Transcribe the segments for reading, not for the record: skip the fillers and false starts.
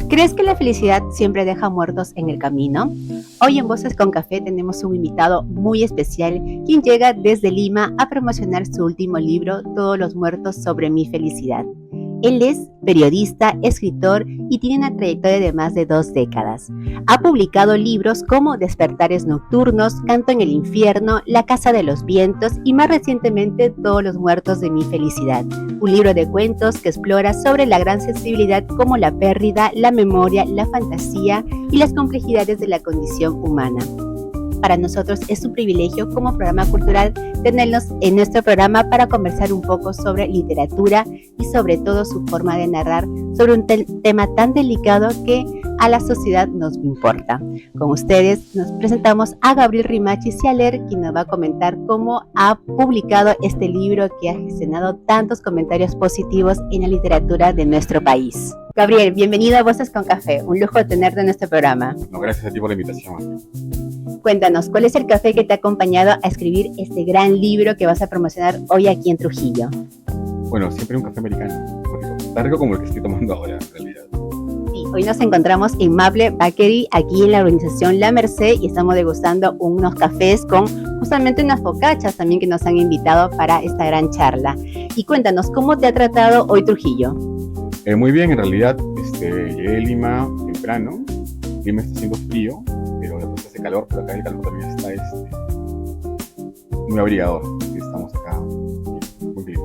¿Crees que la felicidad siempre deja muertos en el camino? Hoy en Voces con Café tenemos un invitado muy especial, quien llega desde Lima a promocionar su último libro, Todos los muertos sobre mi felicidad. Él es periodista, escritor y tiene una trayectoria de más de 2 décadas. Ha publicado libros como Despertares Nocturnos, Canto en el Infierno, La Casa de los Vientos y más recientemente Todos los muertos de mi felicidad, un libro de cuentos que explora sobre la gran sensibilidad como la pérdida, la memoria, la fantasía y las complejidades de la condición humana. Para nosotros es un privilegio como programa cultural tenerlos en nuestro programa para conversar un poco sobre literatura y sobre todo su forma de narrar sobre un tema tan delicado que a la sociedad nos importa. Con ustedes nos presentamos a Gabriel Rimachi Cialer, quien nos va a comentar cómo ha publicado este libro que ha gestionado tantos comentarios positivos en la literatura de nuestro país. Gabriel, bienvenido a Voces con Café, un lujo tenerte en nuestro programa. No, gracias a ti por la invitación. Cuéntanos, ¿cuál es el café que te ha acompañado a escribir este gran libro que vas a promocionar hoy aquí en Trujillo? Bueno, siempre un café americano, tan rico como el que estoy tomando ahora, en realidad. Sí, hoy nos encontramos en Maple Bakery, aquí en la organización La Merced, y estamos degustando unos cafés con justamente unas focachas también que nos han invitado para esta gran charla. Y cuéntanos, ¿cómo te ha tratado hoy Trujillo? Muy bien, en realidad, llegué de Lima temprano. Lima está haciendo frío, pero después hace calor, pero acá el calor también está muy abrigador. Estamos acá muy bien.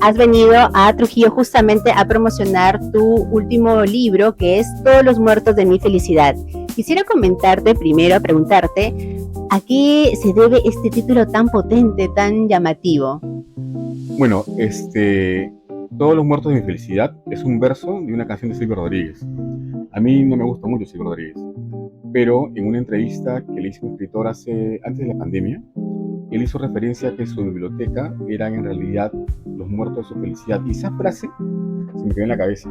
Has venido a Trujillo justamente a promocionar tu último libro, que es Todos los muertos de mi felicidad. Quisiera comentarte primero, preguntarte, ¿a qué se debe este título tan potente, tan llamativo? Bueno, Todos los muertos de mi felicidad es un verso de una canción de Silvio Rodríguez. A mí no me gusta mucho Silvio Rodríguez, pero en una entrevista que le hizo un escritor antes de la pandemia, él hizo referencia a que su biblioteca eran en realidad los muertos de su felicidad. Y esa frase se me quedó en la cabeza.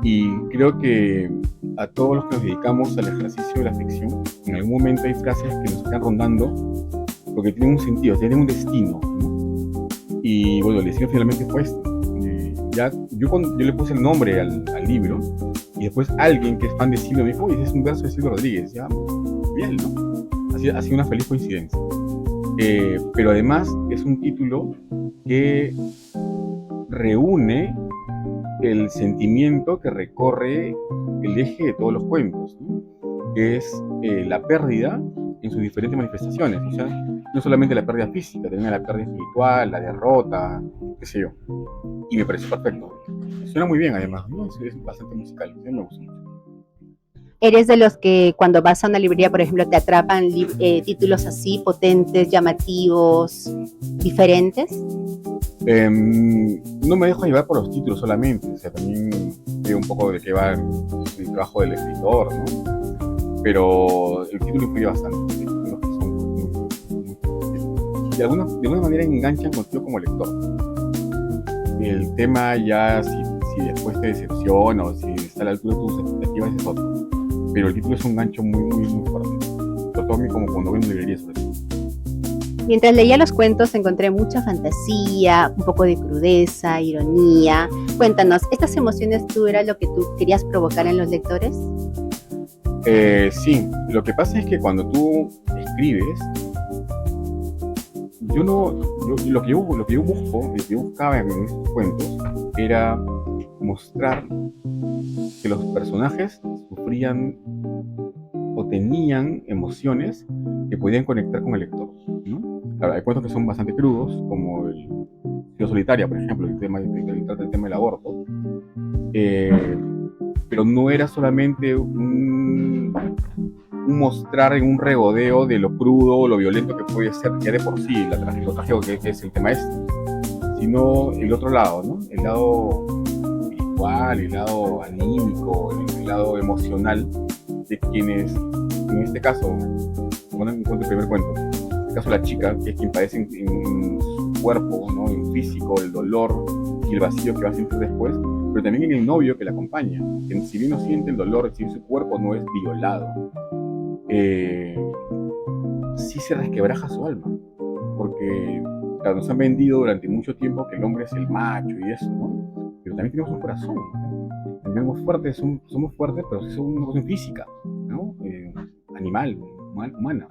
Y creo que a todos los que nos dedicamos al ejercicio de la ficción, en algún momento hay frases que nos están rondando porque tienen un sentido, tienen un destino, ¿no? Y bueno, el destino finalmente fue este. Yo le puse el nombre al libro y después alguien que es fan de Silvio me dijo, oye, es un verso de Silvio Rodríguez. Ya, bien, ¿no? Ha sido una feliz coincidencia. Pero además es un título que reúne el sentimiento que recorre el eje de todos los cuentos, ¿no? Que es la pérdida en sus diferentes manifestaciones. O sea, no solamente la pérdida física, también la pérdida espiritual, la derrota, qué sé yo. Y me pareció perfecto. Suena muy bien además, ¿no? Es bastante musical, me gusta mucho. ¿Eres de los que cuando vas a una librería, por ejemplo, te atrapan títulos así, potentes, llamativos, diferentes? No me dejo llevar por los títulos solamente, o sea, también veo un poco de qué va el trabajo del escritor, ¿no? Pero el título influye bastante, ¿sí? Los que son de alguna manera enganchan contigo como lector. El tema ya, si después te decepciona o si está a la altura de tus expectativas, es otro. Pero el título es un gancho muy, muy, muy fuerte. Sobre todo a mí, como cuando veo una librería, sobre todo. Mientras leía los cuentos encontré mucha fantasía, un poco de crudeza, ironía. Cuéntanos, ¿estas emociones tú era lo que tú querías provocar en los lectores? Sí, lo que pasa es que cuando tú escribes, lo que yo buscaba en estos cuentos era mostrar que los personajes sufrían o tenían emociones que podían conectar con el lector, ¿no? Claro, hay cuentos que son bastante crudos, como el Ciudad Solitaria, por ejemplo, el trata el tema del aborto. Eh, pero no era solamente un mostrar en un regodeo de lo crudo o lo violento que puede ser ya de por sí lo trágico que es el tema este, sino el otro lado, ¿no? El lado espiritual, el lado anímico, el lado emocional de quienes, en este caso, bueno, en cuanto al primer cuento, en este caso la chica, que es quien padece en su cuerpo, ¿no? En físico, el dolor y el vacío que va a sentir después, pero también en el novio que la acompaña, que si bien no siente el dolor, si bien su cuerpo no es violado, sí se resquebraja su alma, porque claro, nos han vendido durante mucho tiempo que el hombre es el macho y eso, ¿no? Pero también tenemos un corazón, ¿no? También somos fuertes, pero sí somos una cuestión física, ¿no? Animal, humana.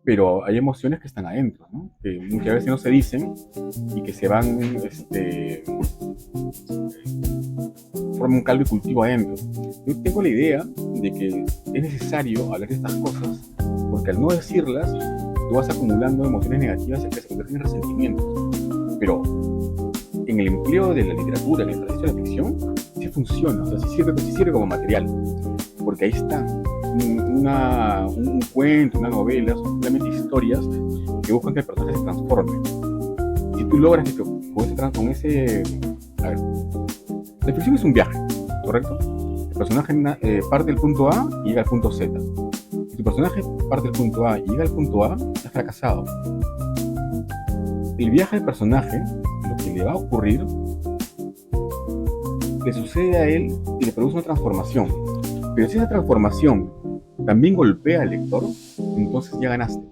Pero hay emociones que están adentro, ¿no? Que muchas veces no se dicen y que se van, forman un caldo de cultivo adentro. Yo tengo la idea de que es necesario hablar de estas cosas, porque al no decirlas, tú vas acumulando emociones negativas que se convierten en resentimientos. Pero en el empleo de la literatura, en el ejercicio de la ficción, sí funciona, o sea, sí sirve como material, porque ahí está. Un cuento, una novela, son simplemente historias que buscan que el personaje se transforme. Si tú logras que con ese... A ver, la ficción es un viaje, ¿correcto? El personaje parte del punto A y llega al punto Z. Si tu personaje parte del punto A y llega al punto A, has fracasado. El viaje del personaje, lo que le va a ocurrir, le sucede a él y le produce una transformación. Pero si esa transformación también golpea al lector, entonces ya ganaste.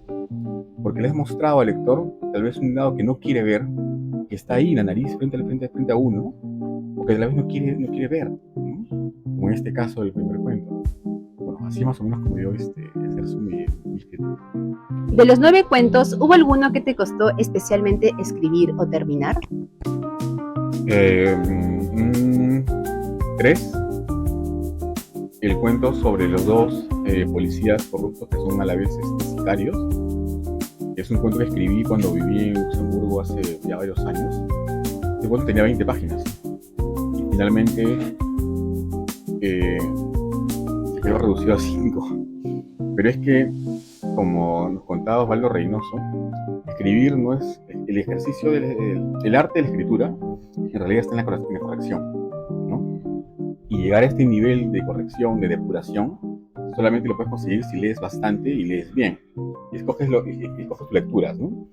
Porque le has mostrado al lector tal vez un lado que no quiere ver, que está ahí en la nariz frente a uno, o que tal vez no quiere ver, ¿no? Como en este caso del primer cuento. Bueno, así más o menos como yo ejerzo mi escritura. De los 9 cuentos, ¿hubo alguno que te costó especialmente escribir o terminar? 3. El cuento sobre los dos policías corruptos que son a la vez sicarios. Es un cuento que escribí cuando viví en Luxemburgo hace ya varios años. Este cuento tenía 20 páginas. Y finalmente se quedó reducido a 5. Pero es que, como nos contaba Osvaldo Reynoso, escribir no es el ejercicio el arte de la escritura, en realidad está en la corrección, ¿no? Y llegar a este nivel de corrección, de depuración, solamente lo puedes conseguir si lees bastante y lees bien. Y escoges tus lecturas, ¿no?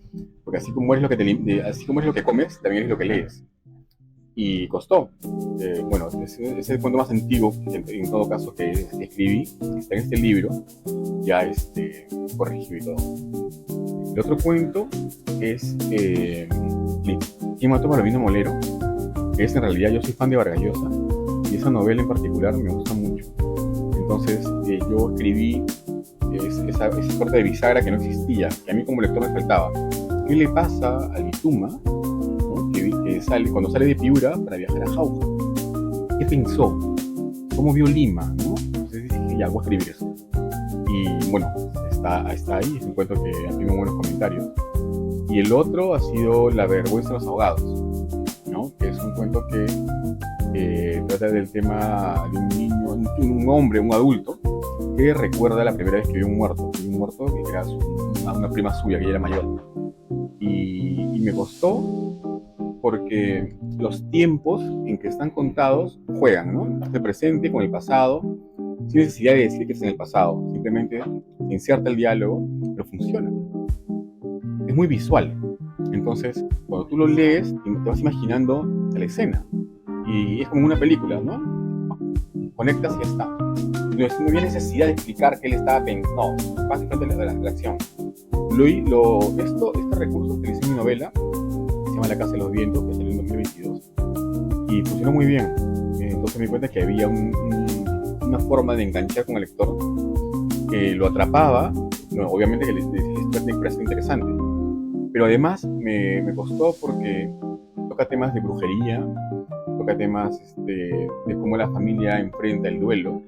Porque así como es lo que comes, también es lo que lees. Y costó. Bueno, es el cuento más antiguo, en todo caso, que escribí, está en este libro, ya corregido y todo. El otro cuento es ¿Quién mató a Balbino Molero? Que es en realidad, yo soy fan de Vargas Llosa, y esa novela en particular me gusta mucho. Entonces yo escribí esa suerte de bisagra que no existía, que a mí como lector me faltaba. ¿Qué le pasa a Lituma, ¿no? que cuando sale de Piura para viajar a Jauja? ¿Qué pensó? ¿Cómo vio Lima? ¿No? Entonces dije, ya, voy a escribir eso. Y bueno, está ahí, es un cuento que ha tenido buenos comentarios. Y el otro ha sido La vergüenza de los ahogados, ¿no? Que es un cuento que trata del tema de un niño, un hombre, un adulto, que recuerda la primera vez que vio un muerto que era una prima suya, que ya era mayor. Y me costó porque los tiempos en que están contados juegan, ¿no? El presente con el pasado, sin necesidad de decir que es en el pasado, simplemente se inserta el diálogo, pero funciona. Es muy visual. Entonces, cuando tú lo lees, te vas imaginando la escena. Y es como una película, ¿no? Conectas y ya está. No había necesidad de explicar qué él estaba pensando. No, pasa frente a la acción. Este recurso utilicé en mi novela, que se llama La Casa de los Vientos, que salió en 2022. Y funcionó muy bien. Entonces me di cuenta que había una forma de enganchar con el lector que lo atrapaba. Bueno, obviamente que la historia parece interesante. Pero además me costó porque toca temas de brujería, toca temas de cómo la familia enfrenta el duelo,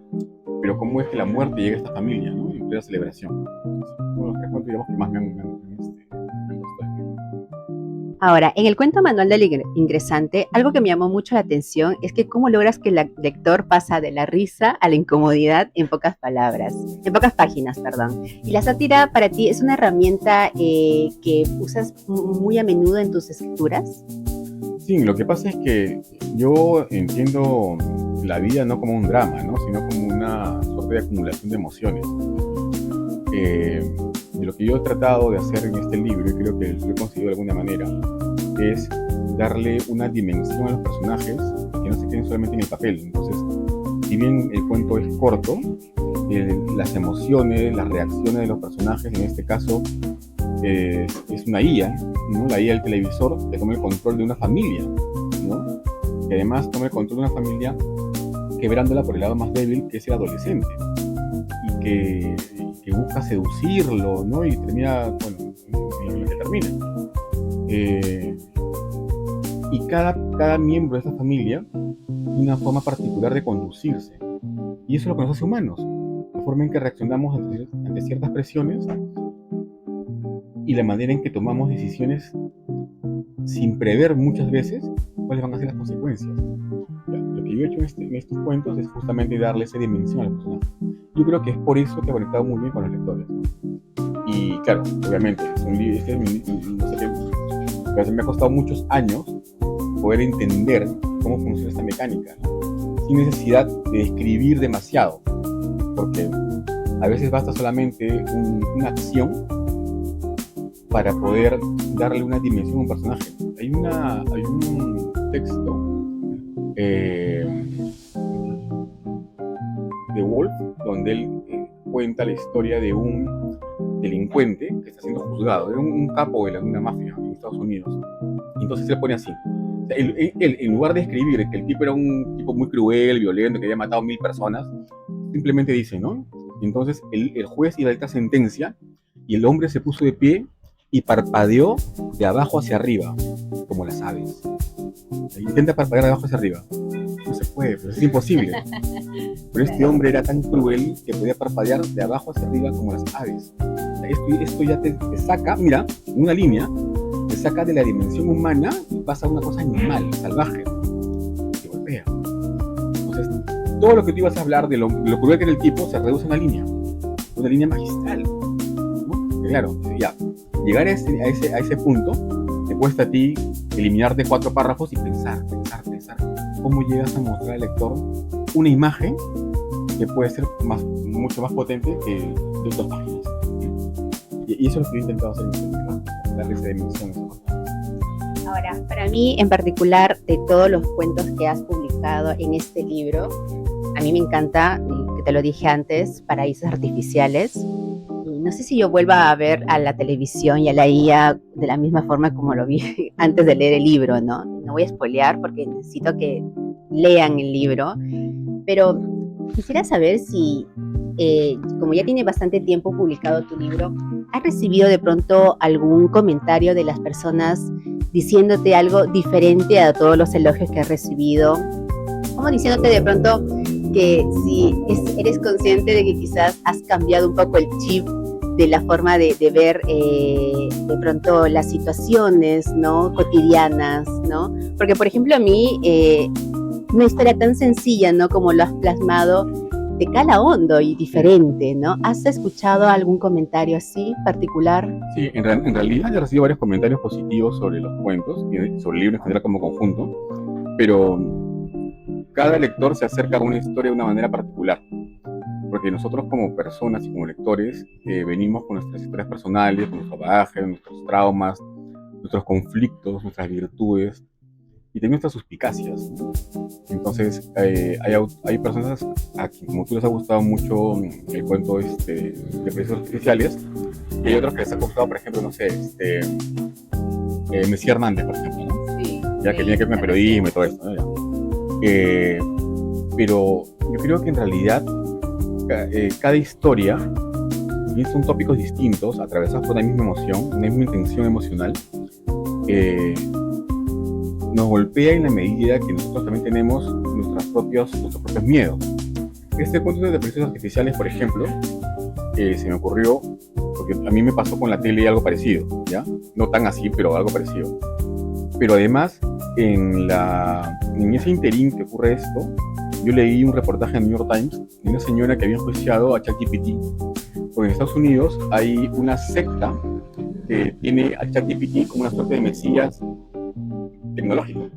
pero cómo es que la muerte llega a esta familia, ¿no? Y la celebración. Son los 3 cuentos, digamos, que más me han Ahora, en el cuento Manual del Ingresante, algo que me llamó mucho la atención es que cómo logras que el lector pasa de la risa a la incomodidad en pocas palabras, en pocas páginas, perdón. Y la sátira para ti es una herramienta que usas muy a menudo en tus escrituras. Sí, lo que pasa es que yo entiendo la vida no como un drama, ¿no? Sino como una suerte de acumulación de emociones. De lo que yo he tratado de hacer en este libro, y creo que lo he conseguido de alguna manera, es darle una dimensión a los personajes que no se queden solamente en el papel. Entonces, si bien el cuento es corto, las emociones, las reacciones de los personajes, en este caso, es una IA, ¿no? La IA del televisor que toma el control de una familia, ¿no? Que además toma el control de una familia quebrándola por el lado más débil, que es el adolescente, y que busca seducirlo, ¿no? Y termina, bueno, en lo que termina. Y cada miembro de esa familia tiene una forma particular de conducirse. Y eso es lo que nos hace humanos, la forma en que reaccionamos ante ciertas presiones y la manera en que tomamos decisiones sin prever muchas veces cuáles van a ser las consecuencias. Lo que yo he hecho en estos cuentos es justamente darle esa dimensión a los personajes. Yo creo que es por eso que he conectado muy bien con los lectores. Y claro, obviamente, no sé qué, me ha costado muchos años poder entender cómo funciona esta mecánica, ¿no? Sin necesidad de escribir demasiado, porque a veces basta solamente una acción para poder darle una dimensión a un personaje. Hay un texto de Woolf, donde él cuenta la historia de un delincuente que está siendo juzgado, era un capo de una mafia en Estados Unidos. Y entonces él pone así. O sea, él, en lugar de escribir que el tipo era un tipo muy cruel, violento, que había matado a 1000 personas, simplemente dice, ¿no? Y entonces el juez iba a dictar sentencia y el hombre se puso de pie y parpadeó de abajo hacia arriba, como las aves. Intenta parpadear de abajo hacia arriba. No se puede, pero es imposible. Pero este hombre era tan cruel que podía parpadear de abajo hacia arriba como las aves. Esto ya te saca, mira, una línea, te saca de la dimensión humana y pasa a una cosa animal, salvaje. Te golpea. Entonces, todo lo que tú ibas a hablar de lo cruel que era el tipo se reduce a una línea magistral, ¿no? Que claro, ya, llegar a ese punto te cuesta a ti eliminarte 4 párrafos y pensar cómo llegas a mostrar al lector una imagen que puede ser mucho más potente que 2 páginas. Y eso es lo que yo he intentado hacer en este libro, darle esa dimensión. Ahora, para mí en particular, de todos los cuentos que has publicado en este libro, a mí me encanta, que te lo dije antes, Paraísos Artificiales. Y no sé si yo vuelva a ver a la televisión y a la IA de la misma forma como lo vi antes de leer el libro, ¿no? No voy a spoilear porque necesito que lean el libro, pero quisiera saber si, como ya tiene bastante tiempo publicado tu libro, ¿has recibido de pronto algún comentario de las personas diciéndote algo diferente a todos los elogios que has recibido? Como diciéndote de pronto que si eres consciente de que quizás has cambiado un poco el chip de la forma de ver de pronto las situaciones, ¿no? Cotidianas, ¿no? Porque, por ejemplo, a mmí una historia tan sencilla, ¿no? Como lo has plasmado, te cala hondo y diferente, ¿no? ¿Has escuchado algún comentario así particular? Sí, en realidad he recibido varios comentarios positivos sobre los cuentos y sobre el libro en general como conjunto, pero cada lector se acerca a una historia de una manera particular, porque nosotros como personas y como lectores venimos con nuestras historias personales, con nuestros bagajes, nuestros traumas, nuestros conflictos, nuestras virtudes y también nuestras suspicacias, ¿no? Entonces hay personas a quien, como tú, les ha gustado mucho el cuento de Paraísos Artificiales, y hay otros que les ha gustado, por ejemplo, no sé, Mesía Hernández, por ejemplo, ¿no? Sí, Ya que tiene que ver con el periodismo y todo esto, ¿no? Pero yo creo que en realidad cada historia, si bien son tópicos distintos, atravesados por una misma emoción, una misma intención emocional, nos golpea en la medida que nosotros también tenemos nuestros propios miedos. Este cuento de Paraísos Artificiales, por ejemplo, se me ocurrió porque a mí me pasó con la tele algo parecido, ¿ya? No tan así, pero algo parecido. Pero además, en ese interín que ocurre esto, yo leí un reportaje en el New York Times de una señora que había enjuiciado a ChatGPT. Porque en Estados Unidos hay una secta que tiene a ChatGPT como una suerte de mesías tecnológico.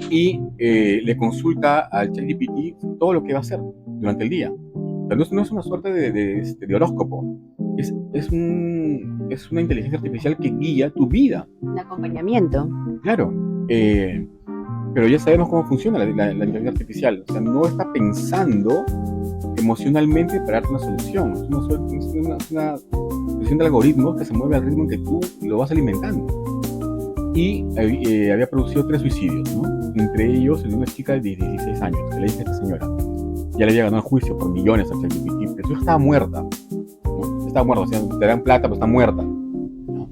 Y le consulta al ChatGPT todo lo que va a hacer durante el día. O sea, no es una suerte de horóscopo. Es una inteligencia artificial que guía tu vida. Un acompañamiento. Claro. Pero ya sabemos cómo funciona la inteligencia artificial. O sea, no está pensando emocionalmente para darte una solución. Es una solución de algoritmos que se mueve al ritmo en que tú lo vas alimentando. Y había producido 3 suicidios, ¿no? Entre ellos el de una chica de 16 años, que le dije a esta señora. Ya le había ganado el juicio por millones a ChatGPT, pero su hija estaba muerta, ¿no? Estaba muerta, o sea, te dan plata, pero está muerta, ¿no?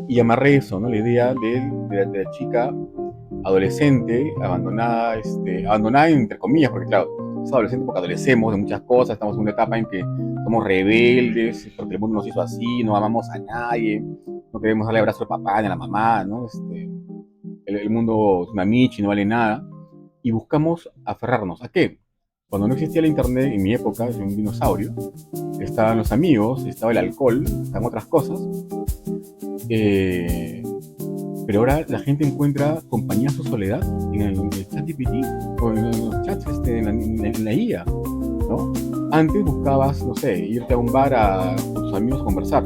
Y amarré eso, ¿no? La idea de la chica adolescente, abandonada entre comillas, porque claro, es adolescente porque adolecemos de muchas cosas, estamos en una etapa en que somos rebeldes, porque el mundo nos hizo así, no amamos a nadie, no queremos darle abrazo al papá ni a la mamá, ¿no? El mundo es una michi, no vale nada, y buscamos aferrarnos. ¿A qué? Cuando no existía el internet, en mi época, yo un dinosaurio, estaban los amigos, estaba el alcohol, estaban otras cosas, pero ahora la gente encuentra compañía a su soledad en el ChatGPT o en los chats en la IA, ¿no? Antes buscabas, no sé, irte a un bar con tus amigos a conversar.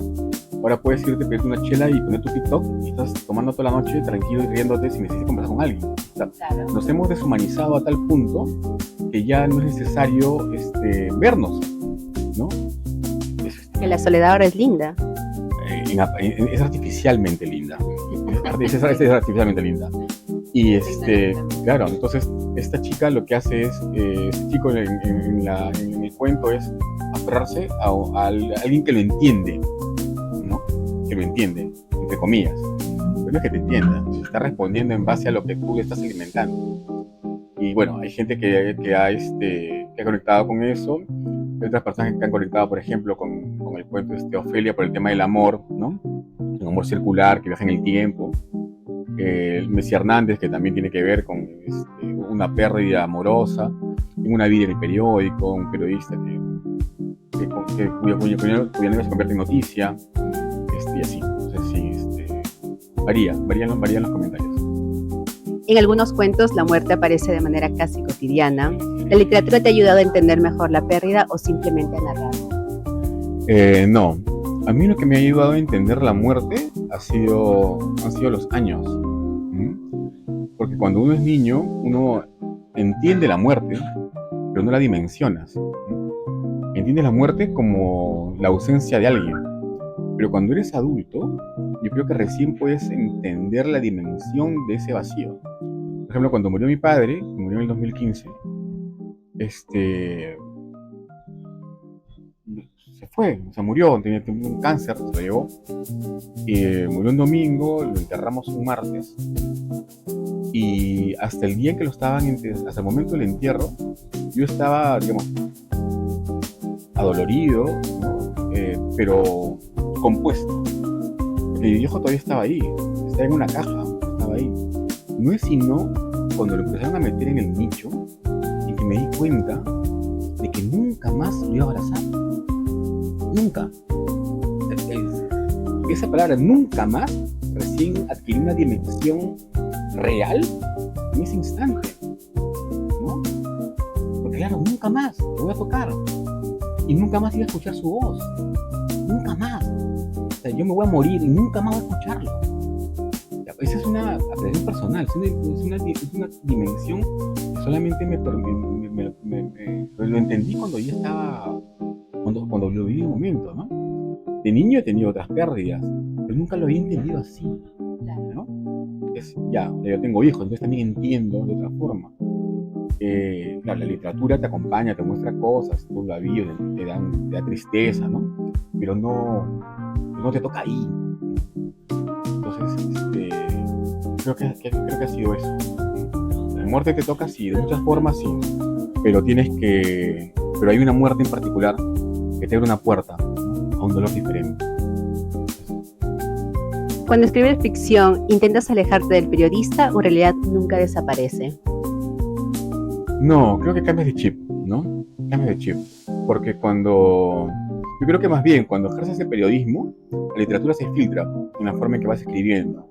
Ahora puedes irte, pedirte una chela y poner tu TikTok y estás tomando toda la noche tranquilo y riéndote sin necesitar conversar con alguien. O sea, claro. Nos hemos deshumanizado a tal punto que ya no es necesario vernos, ¿no? Que la soledad ahora es linda. Es artificialmente linda. Es artificialmente linda. Y claro, entonces esta chica lo que hace es, este chico en el cuento es aferrarse a alguien que lo entiende, ¿no? Que lo entiende, entre comillas. Pero no es que te entienda, se está respondiendo en base a lo que tú le estás alimentando. Y bueno, hay gente que ha conectado con eso, hay otras personas que han conectado, por ejemplo, con el cuento de Ofelia por el tema del amor, ¿no? Un amor circular que viaja en el tiempo. El Messi Hernández, que también tiene que ver con una pérdida amorosa en una vida en el periódico, un periodista cuya novia se convierte en noticia, y así. Entonces sí, varían los comentarios. En algunos cuentos la muerte aparece de manera casi cotidiana. ¿La literatura te ha ayudado a entender mejor la pérdida o simplemente a narrar? No. A mí lo que me ha ayudado a entender la muerte han sido los años. Porque cuando uno es niño, uno entiende la muerte, pero no la dimensionas. Entiendes la muerte como la ausencia de alguien. Pero cuando eres adulto, yo creo que recién puedes entender la dimensión de ese vacío. Por ejemplo, cuando murió mi padre, que murió en el 2015, se fue, o sea, murió, tenía un cáncer, se lo llevó. Murió un domingo, lo enterramos un martes. Y hasta el día en que hasta el momento del entierro, yo estaba, digamos, adolorido, ¿no? Pero compuesto. Porque mi viejo todavía estaba ahí, estaba en una caja, estaba ahí. No es sino cuando lo empezaron a meter en el nicho y que me di cuenta de que nunca más lo iba a abrazar. Nunca. Esa palabra nunca más recién adquirió una dimensión real en ese instante, ¿no? Porque claro, nunca más lo voy a tocar y nunca más iba a escuchar su voz, nunca más. O sea, yo me voy a morir y nunca más voy a escucharlo. Esa es una apreciación personal, es una dimensión que solamente lo entendí cuando ya estaba, cuando lo viví en un momento, ¿no? De niño he tenido otras pérdidas, pero nunca lo había entendido así, ¿no? Yo tengo hijos, entonces también entiendo de otra forma. Claro, la literatura te acompaña, te muestra cosas, tú la vives, te da tristeza, ¿no? Pero no te toca ahí. Entonces, creo que ha sido eso. La muerte te toca, sí, de muchas formas, sí, pero hay una muerte en particular que te abre una puerta, ¿no? A un dolor diferente. Cuando escribes ficción, ¿intentas alejarte del periodista o en realidad nunca desaparece? No, creo que cambias de chip, ¿no? Cambias de chip. Porque yo creo que más bien, cuando ejerces el periodismo, la literatura se filtra en la forma en que vas escribiendo.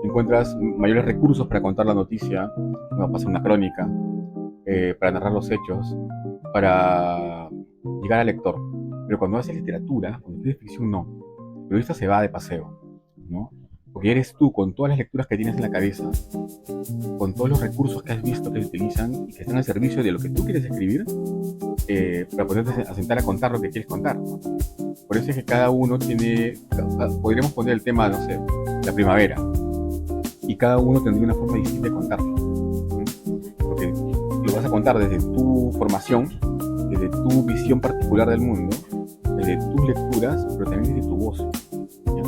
Encuentras mayores recursos para contar la noticia, cuando pasa una crónica, para narrar los hechos, para llegar al lector. Pero cuando haces literatura, cuando escribes ficción, no. El periodista se va de paseo, ¿no? Porque eres tú, con todas las lecturas que tienes en la cabeza, con todos los recursos que has visto que se utilizan y que están al servicio de lo que tú quieres escribir, para poderte a sentar a contar lo que quieres contar, ¿no? Por eso es que cada uno podríamos poner el tema, no sé, la primavera, y cada uno tendría una forma distinta de contarlo, ¿no? Porque lo vas a contar desde tu formación, desde tu visión particular del mundo, desde tus lecturas, pero también desde tu voz, ¿ya?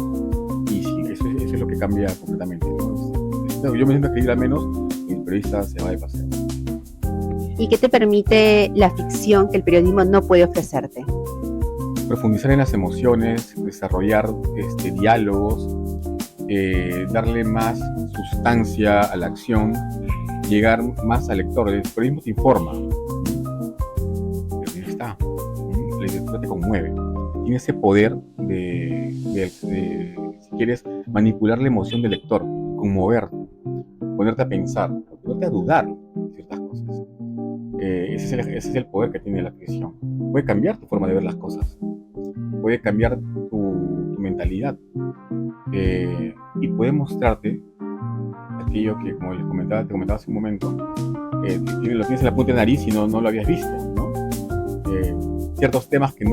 Y sí, eso es lo que cambia completamente, ¿no? Yo me siento escribir al menos y el periodista se va de paseo. ¿Y qué te permite la ficción que el periodismo no puede ofrecerte? Profundizar en las emociones, desarrollar diálogos, darle más sustancia a la acción, llegar más al lector. El periodismo te informa, pero ahí está, la literatura te conmueve, tiene ese poder de, si quieres, manipular la emoción del lector, conmoverte, ponerte a pensar, ponerte a dudar de ciertas cosas. Ese es el poder que tiene la ficción. Puede cambiar tu forma de ver las cosas, puede cambiar tu mentalidad, y puede mostrarte aquello que, como te comentaba hace un momento, lo tienes en la punta de la nariz y no lo habías visto, ¿no? Ciertos temas que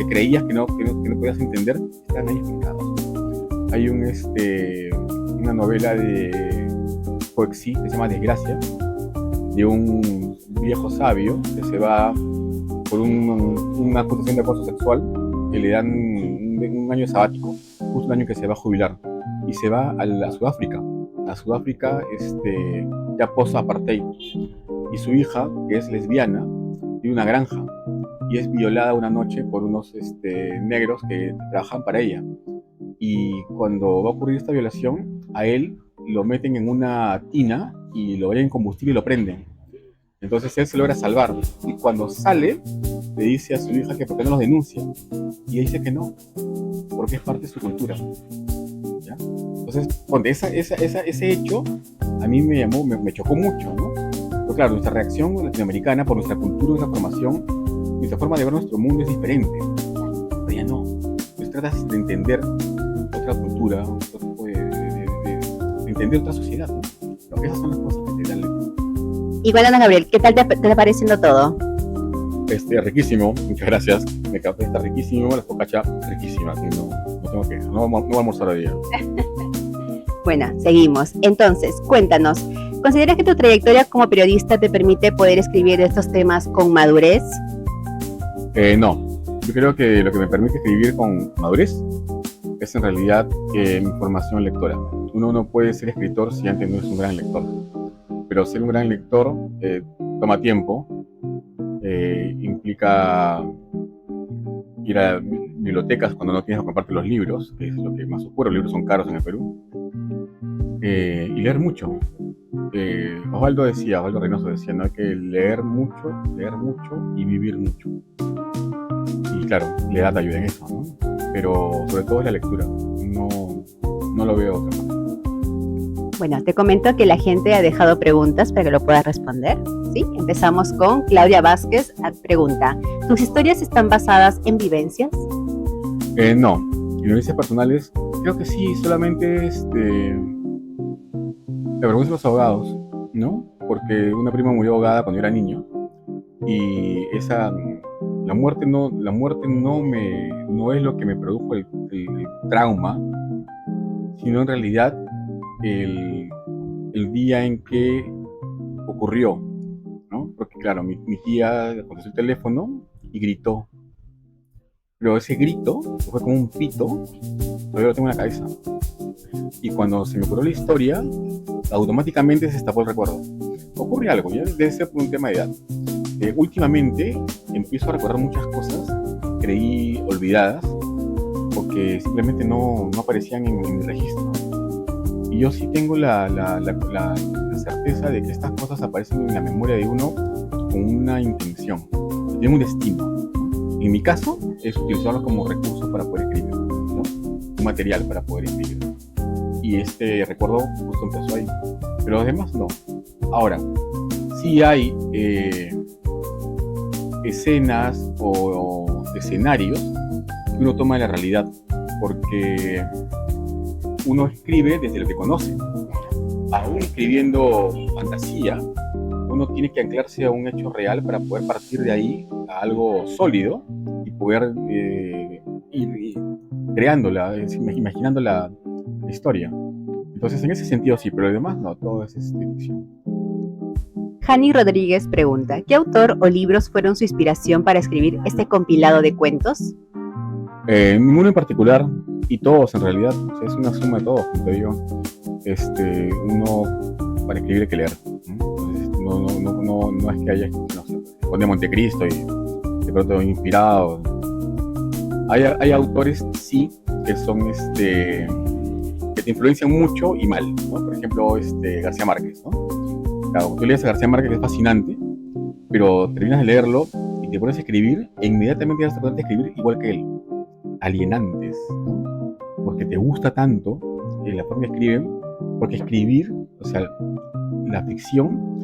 creías que no podías entender están ahí explicados. Hay una novela de Coexí que se llama Desgracia, de un viejo sabio que se va por una acusación de acoso sexual, que le dan un año sabático, justo un año que se va a jubilar, y se va a Sudáfrica. A Sudáfrica, ya post-apartheid, y su hija, que es lesbiana, tiene una granja y es violada una noche por unos negros que trabajan para ella. Y cuando va a ocurrir esta violación, a él lo meten en una tina y lo llenan combustible y lo prenden. Entonces él se logra salvar, y cuando sale le dice a su hija que por qué no los denuncia, y ella dice que no, porque es parte de su cultura, ¿ya? Entonces, ese hecho a mí me chocó mucho, ¿no? Pero claro, nuestra reacción latinoamericana, por nuestra cultura, nuestra formación, nuestra forma de ver nuestro mundo es diferente. Pero ya no, pues tratas de entender otra cultura, otro tipo de entender otra sociedad, ¿no? Pero esas son las cosas que te dan lectura. Igual, Ana Gabriel, ¿qué tal te está pareciendo todo? Riquísimo, muchas gracias. Me café está riquísimo, la focaccia riquísima, así no voy a almorzar hoy día. Bueno, seguimos. Entonces, cuéntanos, ¿consideras que tu trayectoria como periodista te permite poder escribir de estos temas con madurez? No, yo creo que lo que me permite escribir con madurez es en realidad mi formación lectora. Uno no puede ser escritor si antes no es un gran lector, pero ser un gran lector toma tiempo, implica ir a bibliotecas cuando no tienes que comprarte los libros, que es lo que más ocurre. Los libros son caros en el Perú, y leer mucho. Osvaldo Reynoso decía, ¿no? Hay que leer mucho y vivir mucho. Y claro, la edad te ayuda en eso, ¿no? Pero sobre todo es la lectura, no lo veo otra cosa. Bueno, te comento que la gente ha dejado preguntas para que lo puedas responder, ¿sí? Empezamos con Claudia Vázquez, pregunta, ¿tus historias están basadas en vivencias? No, en vivencias personales, creo que sí, solamente la vergüenza de los ahogados, ¿no? Porque una prima murió ahogada cuando era niño, y la muerte no es lo que me produjo el trauma, sino en realidad el día en que ocurrió, ¿no? Porque claro, mi tía contestó el teléfono y gritó, pero ese grito fue como un pito, todavía lo tengo en la cabeza, y cuando se me ocurrió la historia, automáticamente se destapó el recuerdo. Ocurre algo, ya debe ser por un tema de edad. Últimamente empiezo a recordar muchas cosas que creí olvidadas, o que simplemente no aparecían en mi registro. Y yo sí tengo la certeza de que estas cosas aparecen en la memoria de uno con una intención, tiene un destino. En mi caso, es utilizarlo como recurso para poder escribir, ¿no? Un material para poder escribir. Y este recuerdo justo empezó ahí. Pero los demás no. Ahora, sí hay escenas o escenarios que uno toma de la realidad, porque uno escribe desde lo que conoce. Aún escribiendo fantasía, uno tiene que anclarse a un hecho real para poder partir de ahí a algo sólido y poder ir creándola, imaginando la historia. Entonces, en ese sentido sí, pero además no, todo es ficción. Jani Rodríguez pregunta, ¿qué autor o libros fueron su inspiración para escribir este compilado de cuentos? Ninguno en particular, y todos en realidad, o sea, es una suma de todos, como te digo. Uno para escribir hay que leer, ¿no? Entonces, no es que haya, no sé, Conde de Montecristo y de pronto inspirado. Hay autores, sí, que son que te influencian mucho y mal, ¿no? Por ejemplo, García Márquez, ¿no? Claro, tú lees a García Márquez, que es fascinante, pero terminas de leerlo y te pones a escribir e inmediatamente vas a tratar de escribir igual que él, alienantes, ¿no? Porque te gusta tanto la forma que escriben, porque escribir, o sea, la ficción,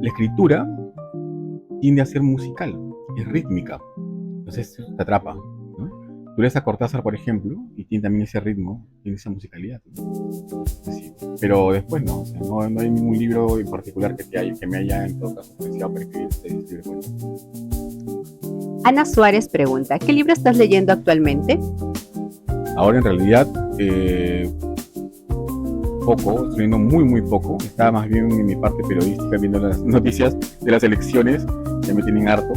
la escritura tiende a ser musical, es rítmica, entonces te atrapa, ¿no? Tú lees a Cortázar, por ejemplo, y tiene también ese ritmo, tiene esa musicalidad, ¿no? Sí, pero después no, o sea, no hay ningún libro en particular que me haya en todo caso influenciado para escribir este libro de cuentos. Ana Suárez pregunta, ¿qué libro estás leyendo actualmente? Ahora en realidad, poco, estoy leyendo muy poco. Estaba más bien en mi parte periodística viendo las noticias de las elecciones, ya me tienen harto.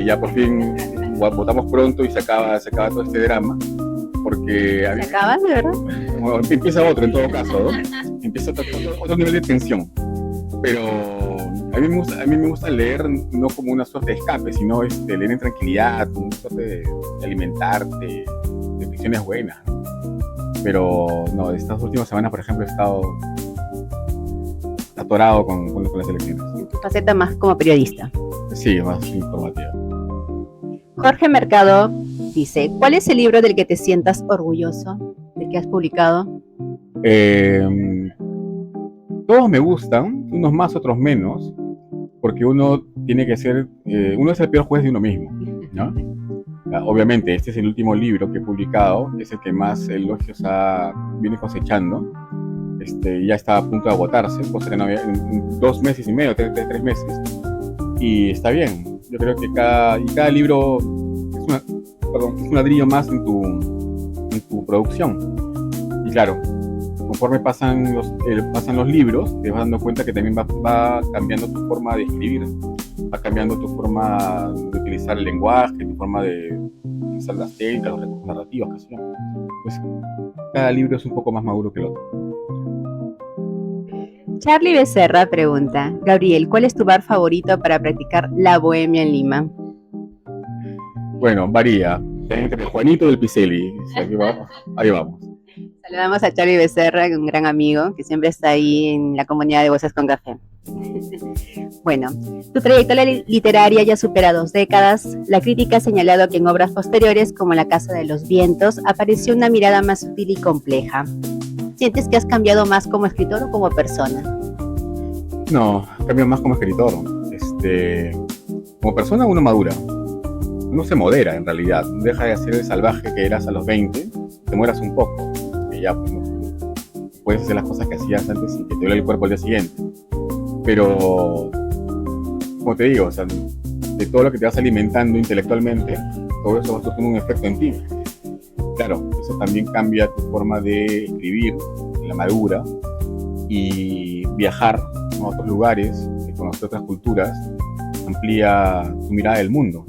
Ya por fin votamos pronto y se acaba todo este drama. Porque ¿Se acaba, de verdad? Bueno, empieza otro en todo caso, ¿no? Empieza otro nivel de tensión. Pero a mí me gusta leer no como una suerte de escape, sino leer en tranquilidad, una suerte de alimentarte, de ficciones buenas. Pero no, estas últimas semanas, por ejemplo, he estado atorado con las elecciones. Tu faceta más como periodista. Sí, más informativa. Jorge Mercado dice, ¿cuál es el libro del que te sientas orgulloso, del que has publicado? Todos me gustan, unos más, otros menos, porque uno tiene que ser, uno es el peor juez de uno mismo, ¿no? Obviamente, este es el último libro que he publicado, es el que más elogios viene cosechando. Ya está a punto de agotarse, cosa que no había en 2 meses y medio, 3 meses. Y está bien, yo creo que cada libro es un ladrillo más en tu producción. Y claro, conforme pasan los libros, te vas dando cuenta que también va cambiando tu forma de escribir, va cambiando tu forma de utilizar el lenguaje, tu forma de utilizar las técnicas, los recursos narrativos, qué sé yo. Pues cada libro es un poco más maduro que el otro. Charlie Becerra pregunta, Gabriel, ¿cuál es tu bar favorito para practicar la bohemia en Lima? Bueno, varía. Entre Juanito del Picelli. Ahí vamos. Saludamos a Charlie Becerra, un gran amigo que siempre está ahí en la comunidad de Voces con Café. Bueno, tu trayectoria literaria ya supera 2 décadas. La crítica ha señalado que en obras posteriores, como La Casa de los Vientos, apareció una mirada más sutil y compleja. ¿Sientes que has cambiado más como escritor o como persona? No, cambio más como escritor. Como persona uno madura. Uno se modera en realidad. Deja de ser el salvaje que eras a los 20. Te mueras un poco. Que ya pues, no puedes hacer las cosas que hacías antes y que te duele el cuerpo al día siguiente. Pero, como te digo, o sea, de todo lo que te vas alimentando intelectualmente, todo eso va a tener un efecto en ti. Claro, eso también cambia tu forma de escribir, la madura, y viajar a otros lugares, conocer otras culturas, amplía tu mirada del mundo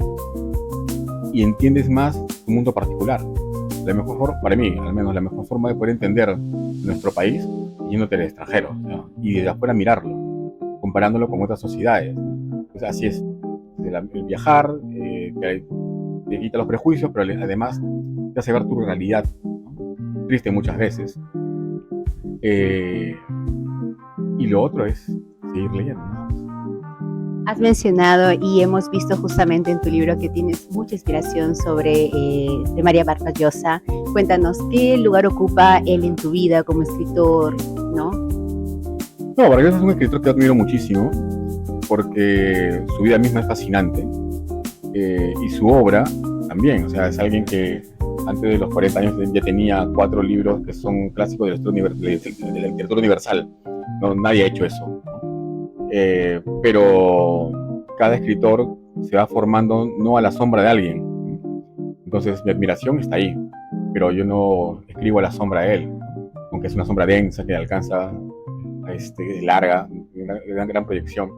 y entiendes más tu mundo particular. La mejor forma, para mí, al menos la mejor forma de poder entender nuestro país yéndote al extranjero, ¿no? Y desde afuera mirarlo, comparándolo con otras sociedades. Pues así es, el viajar te te quita los prejuicios, pero además te hace ver tu realidad, ¿no? Triste muchas veces. Y lo otro es seguir leyendo, ¿no? Has mencionado y hemos visto justamente en tu libro que tienes mucha inspiración sobre de María Vargas Llosa. Cuéntanos, ¿qué lugar ocupa él en tu vida como escritor, no? No, Vargas Llosa es un escritor que admiro muchísimo porque su vida misma es fascinante y su obra también. O sea, es alguien que antes de los 40 años ya tenía 4 libros que son clásicos de la literatura universal. No, nadie ha hecho eso, ¿no? Pero cada escritor se va formando no a la sombra de alguien. Entonces mi admiración está ahí, pero yo no escribo a la sombra de él, aunque es una sombra densa que alcanza larga, de gran proyección.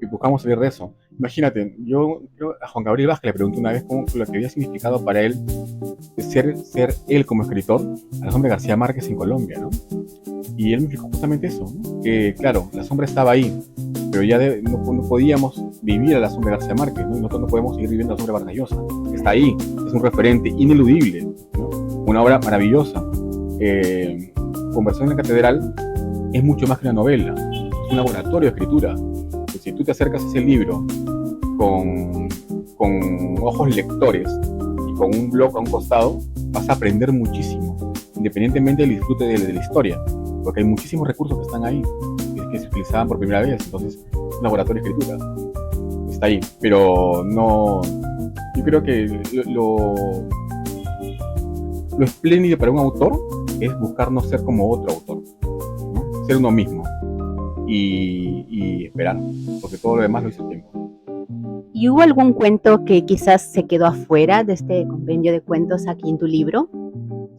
Y buscamos salir de eso. Imagínate, yo creo a Juan Gabriel Vázquez le pregunté una vez cómo lo que había significado para él ser él como escritor a la sombra de García Márquez en Colombia, ¿no? Y él me explicó justamente eso, ¿no? Que claro, la sombra estaba ahí, pero ya no podíamos vivir a la sombra de García Márquez, ¿no? Y nosotros no podemos seguir viviendo a la sombra de Vargas Llosa. Está ahí, es un referente ineludible, ¿no? Una obra maravillosa. Conversación en la Catedral es mucho más que una novela, es un laboratorio de escritura. Si tú te acercas a ese libro con ojos lectores y con un blog a un costado, vas a aprender muchísimo, independientemente del disfrute de la historia, porque hay muchísimos recursos que están ahí, que se utilizaban por primera vez. Entonces, un laboratorio de escritura está ahí, pero no. Yo creo que lo espléndido para un autor es buscar no ser como otro autor, ¿no? Ser uno mismo y esperar, porque todo lo demás lo hizo el tiempo. ¿Y hubo algún cuento que quizás se quedó afuera de este compendio de cuentos aquí en tu libro?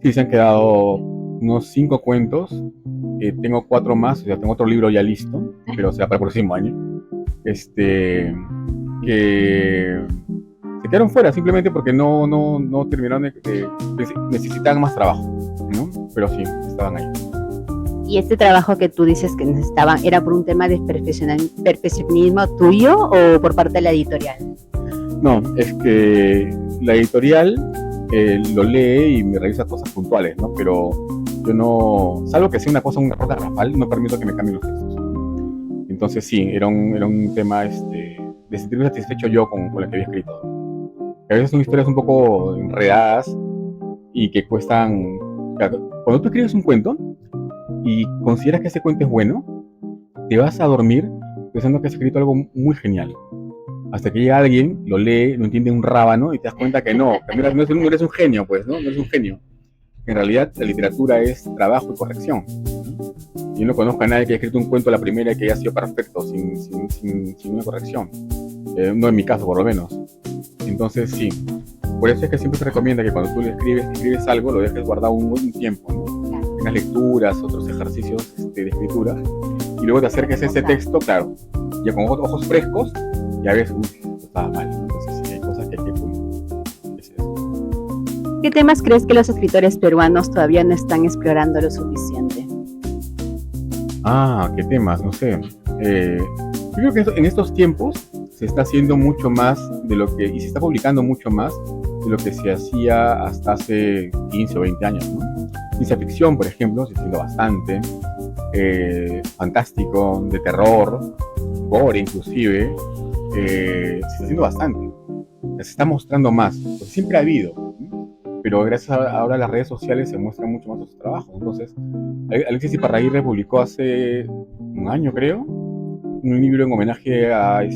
Sí, se han quedado unos 5 cuentos. Tengo 4 más, o sea, tengo otro libro ya listo, pero será para el próximo año. Que se quedaron fuera simplemente porque no terminaron necesitaban más trabajo, ¿no? Pero sí, estaban ahí. ¿Y este trabajo que tú dices que necesitaban era por un tema de perfeccionismo tuyo o por parte de la editorial? No, es que la editorial lo lee y me revisa cosas puntuales, ¿no? Pero yo no, salvo que sea una cosa garrafal, no permito que me cambien los textos. Entonces sí, era un tema de sentirme satisfecho yo con la que había escrito. A veces son historias un poco enredadas y que cuestan. Cuando tú escribes un cuento y consideras que ese cuento es bueno, te vas a dormir pensando que has escrito algo muy genial. Hasta que llega alguien, lo lee, no entiende un rábano y te das cuenta que no eres un genio, pues, ¿no? No eres un genio. En realidad, la literatura es trabajo y corrección. Yo no conozco a nadie que haya escrito un cuento a la primera y que haya sido perfecto, sin una corrección. No en mi caso, por lo menos. Entonces, sí. Por eso es que siempre se recomienda que cuando tú escribes algo, lo dejes guardado un tiempo, ¿no? Tengas lecturas, otros ejercicios de escritura, y luego te acerques a ese texto, claro, ya con ojos frescos, ya ves, esto estaba mal. Entonces, sí, hay cosas que hay que pulir. ¿Qué temas crees que los escritores peruanos todavía no están explorando lo suficiente? ¿Qué temas? No sé. Yo creo que en estos tiempos se está haciendo mucho más y se está publicando mucho más de lo que se hacía hasta hace 15 o 20 años, ¿no? Ciencia ficción, por ejemplo, se está haciendo bastante. Fantástico, de terror, gore inclusive, se está haciendo bastante. Se está mostrando más, porque siempre ha habido, ¿no? Pero gracias ahora a las redes sociales se muestran mucho más sus trabajos. Entonces, Alexis Iparraguirre publicó hace un año, creo, un libro en homenaje al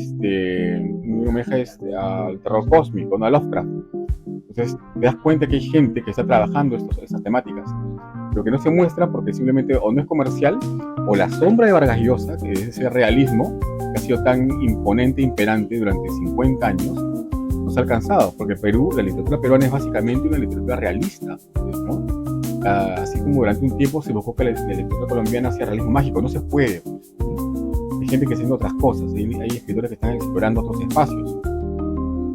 terror cósmico, ¿no? A Lovecraft. Entonces te das cuenta que hay gente que está trabajando estas temáticas, pero que no se muestra porque simplemente o no es comercial, o la sombra de Vargas Llosa, que es ese realismo que ha sido tan imponente e imperante durante 50 años, no se ha alcanzado, porque la literatura peruana es básicamente una literatura realista, ¿no? Así como durante un tiempo se buscó que la literatura colombiana hacía realismo mágico, no se puede. Hay gente que está haciendo otras cosas, hay escritores que están explorando otros espacios,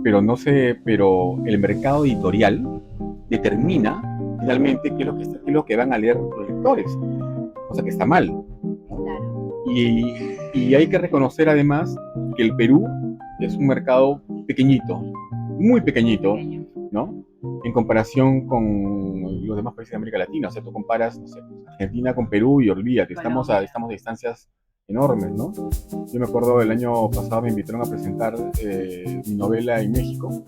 pero el mercado editorial determina finalmente qué es lo que van a leer los lectores, cosa que está mal. Claro. Y hay que reconocer además que el Perú es un mercado pequeñito, muy pequeñito, en comparación con los demás países de América Latina. O sea, tú comparas, no sé, Argentina con Perú y olvídate, estamos a distancias enormes, ¿no? Yo me acuerdo el año pasado me invitaron a presentar mi novela en México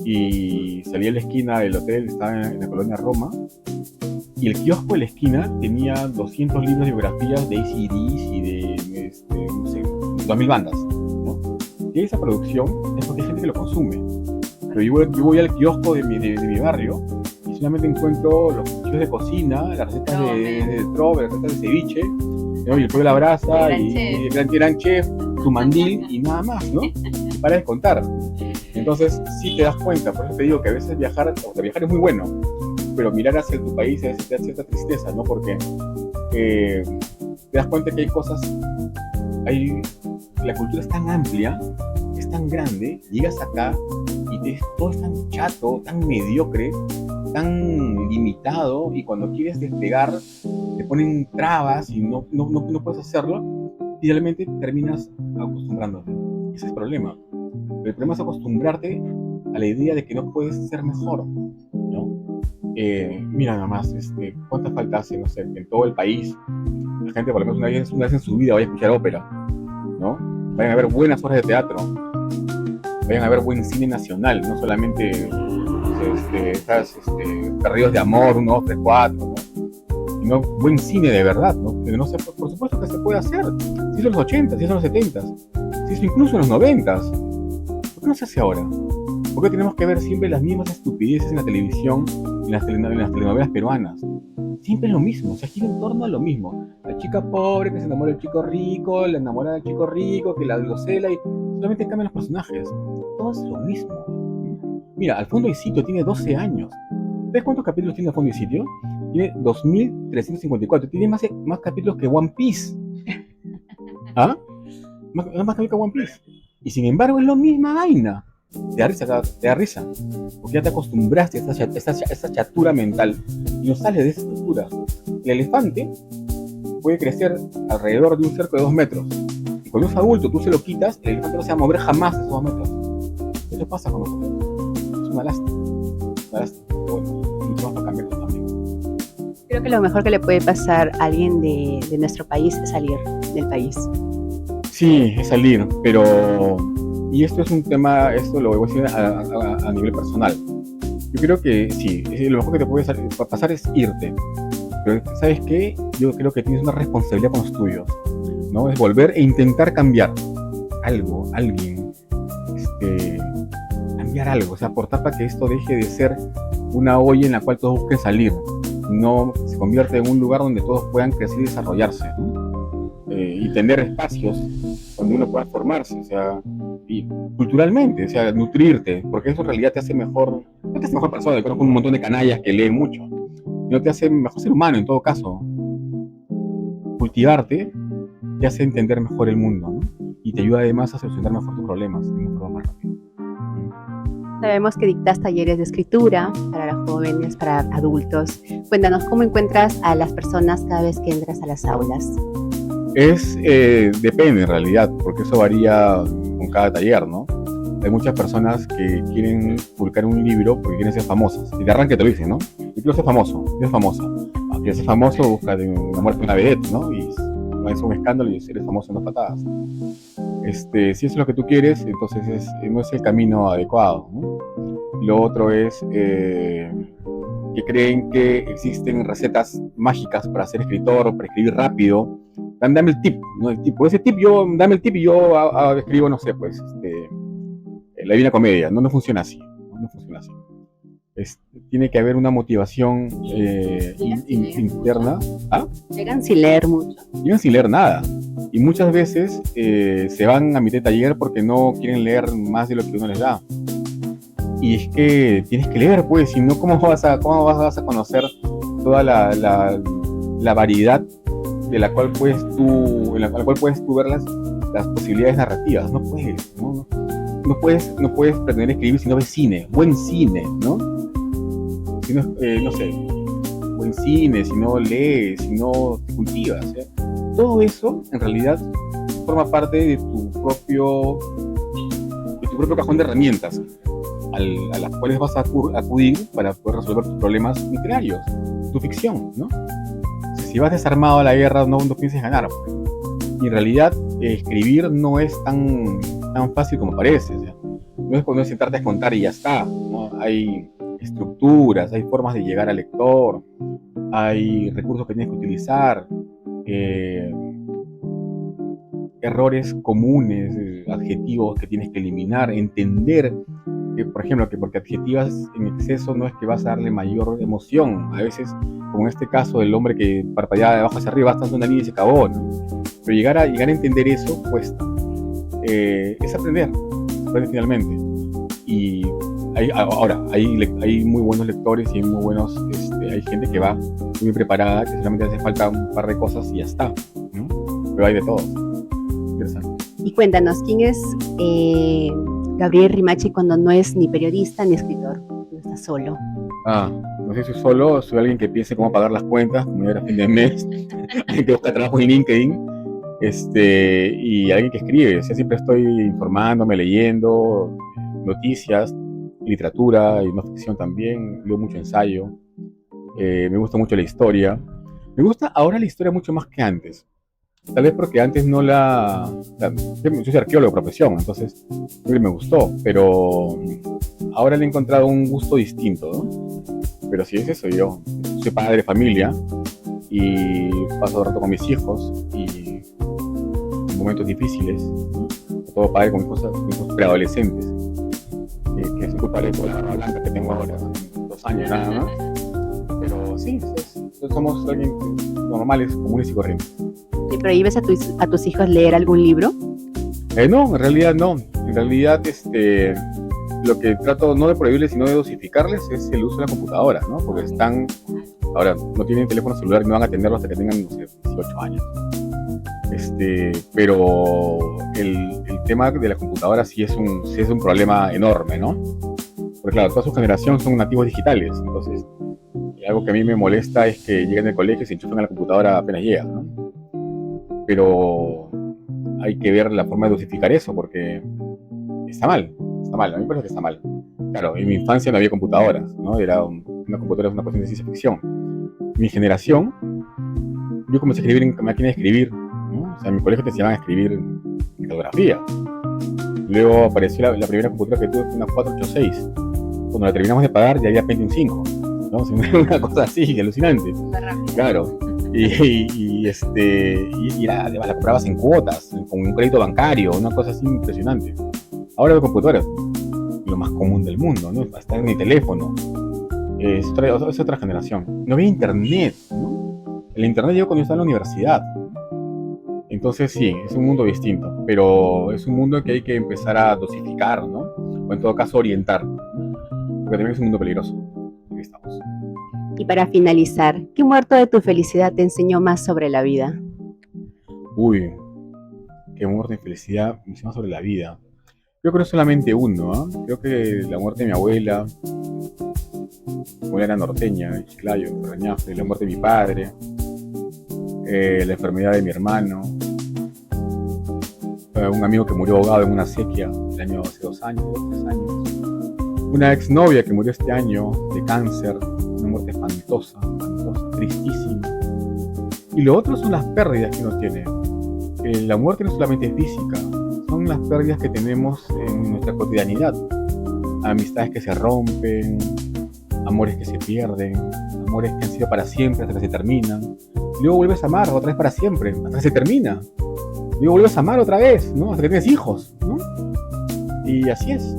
y salí a la esquina del hotel, estaba en la colonia Roma, y el kiosco de la esquina tenía 200 libros de biografías de AC/DC y de, no sé, 2000 bandas, ¿no? Y esa producción es porque hay gente que lo consume. Pero yo voy al kiosco de mi barrio y solamente encuentro los cuchillos de cocina, las recetas de trove, las recetas de ceviche, ¿no? Y el pollo a la brasa, y el gran chef, su mandil y nada más, ¿no? Y para de contar. Entonces, sí te das cuenta, por eso te digo que a veces viajar es muy bueno, pero mirar hacia tu país a veces te da cierta tristeza, ¿no? Porque te das cuenta que hay cosas, la cultura es tan amplia, es tan grande, llegas acá y todo es tan chato, tan mediocre, tan limitado, y cuando quieres despegar te ponen trabas y no puedes hacerlo, y realmente terminas acostumbrándote. Ese es el problema. El problema es acostumbrarte a la idea de que no puedes ser mejor, ¿no? Mira nada más, ¿cuánta falta hace, no sé, en todo el país la gente por lo menos una vez en su vida vaya a escuchar ópera, ¿no? Vayan a ver buenas obras de teatro, vayan a ver buen cine nacional, no solamente Perdidos de Amor, 1, 2, 3, 4, ¿no? Sino buen cine de verdad, ¿no? Que no se, por supuesto que se puede hacer. Se hizo en los 80, se hizo en los 70, se hizo incluso en los 90. ¿Por qué no se hace ahora? ¿Por qué tenemos que ver siempre las mismas estupideces en la televisión, en las telenovelas peruanas? Siempre es lo mismo, se gira en torno a lo mismo. La chica pobre que se enamora del chico rico, la enamorada del chico rico, que la cela, y solamente cambian los personajes. Todo es lo mismo. Mira, Al fondo y sitio tiene 12 años. ¿Ves cuántos capítulos tiene Al fondo y sitio? Tiene 2354. Tiene más capítulos que One Piece. ¿Ah? Más capítulos que One Piece. Y sin embargo es la misma vaina. Te da risa. Porque ya te acostumbraste a esa chatura mental y no sales de esa estructura. El elefante puede crecer alrededor de un cerco de 2 metros. Y cuando es adulto, tú se lo quitas, el elefante no se va a mover jamás esos 2 metros. Eso pasa con nosotros. Es una lástima. Bueno, vamos a cambiarlo también. Creo que lo mejor que le puede pasar a alguien de nuestro país es salir del país. Sí, es salir, pero... Y esto es un tema, esto lo voy a decir a nivel personal. Yo creo que sí, lo mejor que te puede pasar es irte. Pero ¿sabes qué? Yo creo que tienes una responsabilidad con los tuyos, ¿no? Es volver e intentar cambiar algo, alguien, cambiar algo, o sea, aportar para que esto deje de ser una olla en la cual todos busquen salir, no se convierte en un lugar donde todos puedan crecer y desarrollarse, ¿no? Y tener espacios donde uno pueda formarse, o sea, y culturalmente, o sea, nutrirte, porque eso en realidad te hace mejor, no te hace mejor persona. Yo conozco un montón de canallas que leen mucho, sino te hace mejor ser humano en todo caso. Cultivarte te hace entender mejor el mundo, ¿no? Y te ayuda además a solucionar mejor tus problemas de una forma más rápida. Sabemos que dictas talleres de escritura para los jóvenes, para adultos. Cuéntanos, ¿cómo encuentras a las personas cada vez que entras a las aulas? Depende en realidad, porque eso varía con cada taller, ¿no? Hay muchas personas que quieren publicar un libro porque quieren ser famosas. Y de arranque te lo dicen, ¿no? Yo quiero ser famoso, yo soy famosa. Quieres ser famoso, busca una muerte de una vedette, ¿no? Y no es un escándalo y eres famoso en 2 patadas. Si eso es lo que tú quieres, entonces no es el camino adecuado, ¿no? Lo otro es que creen que existen recetas mágicas para ser escritor, para escribir rápido. Dame el tip, ¿no? Dame el tip y yo escribo, no sé, pues, la Divina Comedia. No funciona así, no funciona así. Tiene que haber una motivación interna. ¿Ah? Llegan sin leer mucho. Llegan sin leer nada. Y muchas veces se van a mitad de taller porque no quieren leer más de lo que uno les da. Y es que tienes que leer, pues, si no, ¿cómo vas a conocer toda la variedad en la cual puedes tú ver las posibilidades narrativas? No puedes, ¿no? No puedes pretender escribir si no ves cine, buen cine, ¿no? Si no, no sé, buen cine, si no lees, si no te cultivas, ¿eh? Todo eso en realidad forma parte de tu propio cajón de herramientas. a las cuales vas a acudir para poder resolver tus problemas literarios, tu ficción, ¿no? Si vas desarmado a la guerra, no pienses ganar. Y en realidad, escribir no es tan fácil como parece. O sea, no es cuando sentarte a contar y ya está, ¿no? Hay estructuras, hay formas de llegar al lector, hay recursos que tienes que utilizar, errores comunes, adjetivos que tienes que eliminar, entender que, por ejemplo, que porque adjetivas en exceso no es que vas a darle mayor emoción. A veces, como en este caso del hombre que parpadeaba de abajo hacia arriba, basta una línea y se acabó, ¿no? Pero llegar a entender eso cuesta. Es aprender finalmente. Y hay muy buenos lectores y hay muy buenos, hay gente que va muy bien preparada, que solamente hace falta un par de cosas y ya está, ¿no? Pero hay de todo. Interesante. Y cuéntanos, ¿quién es Gabriel Rimachi cuando no es ni periodista ni escritor? No está solo. No sé si soy solo, soy alguien que piense cómo pagar las cuentas, como era fin de mes, alguien que busca trabajo en LinkedIn, y alguien que escribe. O sea, siempre estoy informándome, leyendo noticias, literatura y no ficción también. Leo mucho ensayo, me gusta mucho la historia. Me gusta ahora la historia mucho más que antes. Tal vez porque antes no yo soy arqueólogo de profesión, entonces siempre me gustó, pero ahora le he encontrado un gusto distinto, ¿no? Pero sí es eso, yo soy padre de familia y paso rato con mis hijos y en momentos difíciles, ¿no? Todo padre con mis hijos preadolescentes, que es culpable por la barba blanca que tengo ahora, 2 años nada más. Pero sí, somos alguien normales, comunes y corrientes. ¿Te prohíbes a tus hijos leer algún libro? No, en realidad no. En realidad, lo que trato no de prohibirles, sino de dosificarles es el uso de la computadora, ¿no? Porque ahora no tienen teléfono celular y no van a atenderlo hasta que tengan, no sé, 18 años. Pero el tema de la computadora sí es un problema enorme, ¿no? Porque claro, toda su generación son nativos digitales, entonces algo que a mí me molesta es que lleguen al colegio y se enchufan a la computadora apenas llegan, ¿no? Pero hay que ver la forma de dosificar eso, porque está mal, a mí me parece que está mal. Claro, en mi infancia no había computadoras, ¿no? Una computadora es una cuestión de ciencia ficción. Mi generación, yo comencé a escribir en máquina de escribir, ¿no? O sea, en mi colegio te enseñaban a escribir en litografía. Luego apareció la primera computadora que tuve, fue una 486. Cuando la terminamos de pagar ya había Pentium 5, ¿no? O sea, una cosa así, alucinante. Claro. Y la comprabas en cuotas, con un crédito bancario, una cosa así impresionante. Ahora veo computadoras, lo más común del mundo, ¿no? Hasta en mi teléfono. Es otra generación. No había internet, ¿no? El internet llegó cuando yo estaba en la universidad. Entonces sí, es un mundo distinto, pero es un mundo que hay que empezar a dosificar, ¿no? O en todo caso orientar, ¿no? Porque también es un mundo peligroso. Aquí estamos. Y para finalizar, ¿qué muerto de tu felicidad te enseñó más sobre la vida? Uy, qué muerte de felicidad me enseñó sobre la vida. Creo que no solamente uno, ¿eh? Creo que la muerte de mi abuela era norteña, en Chiclayo, en Reñafe, la muerte de mi padre, la enfermedad de mi hermano, un amigo que murió ahogado en una sequía hace 2 años, 3 años, una exnovia que murió este año de cáncer, una muerte espantosa, tristísima. Y lo otro son las pérdidas que uno tiene. La muerte no solamente es física, son las pérdidas que tenemos en nuestra cotidianidad. Amistades que se rompen, amores que se pierden, amores que han sido para siempre hasta que se terminan. Luego vuelves a amar otra vez para siempre, hasta que se termina. Luego vuelves a amar otra vez, ¿no? Hasta que tienes hijos, ¿no? Y así es.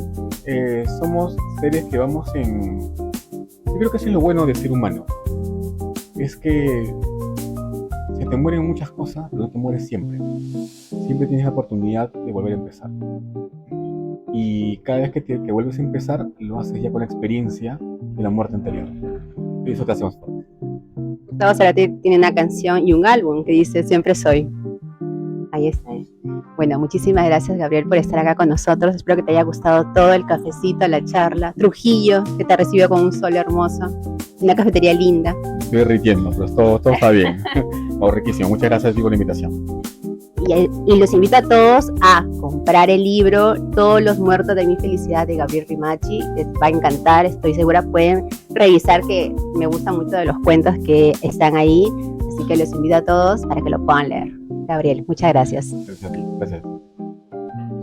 Somos seres que vamos Yo creo que eso es lo bueno de ser humano. Es que se te mueren muchas cosas, pero no te mueres siempre. Siempre tienes la oportunidad de volver a empezar. Y cada vez que vuelves a empezar, lo haces ya con la experiencia de la muerte anterior. Y eso te hace más fuerte. Gustavo Cerati tiene una canción y un álbum que dice Siempre Soy. Ahí está. Bueno, muchísimas gracias, Gabriel, por estar acá con nosotros. Espero que te haya gustado todo el cafecito, la charla. Trujillo, que te recibió con un sol hermoso. Una cafetería linda. Estoy derritiendo, pero todo está bien. Oh, riquísimo. Muchas gracias por la invitación. Y los invito a todos a comprar el libro Todos los muertos de mi felicidad de Gabriel Rimachi. Les va a encantar, estoy segura. Pueden revisar que me gustan mucho de los cuentos que están ahí. Así que los invito a todos para que lo puedan leer. Gabriel, muchas gracias. Gracias a ti. Gracias.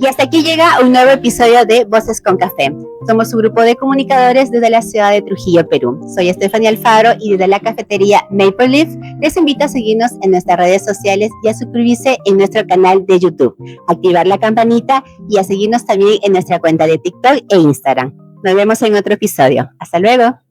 Y hasta aquí llega un nuevo episodio de Voces con Café. Somos un grupo de comunicadores desde la ciudad de Trujillo, Perú. Soy Estefanía Alfaro y desde la cafetería Maple Leaf les invito a seguirnos en nuestras redes sociales y a suscribirse en nuestro canal de YouTube, activar la campanita y a seguirnos también en nuestra cuenta de TikTok e Instagram. Nos vemos en otro episodio. Hasta luego.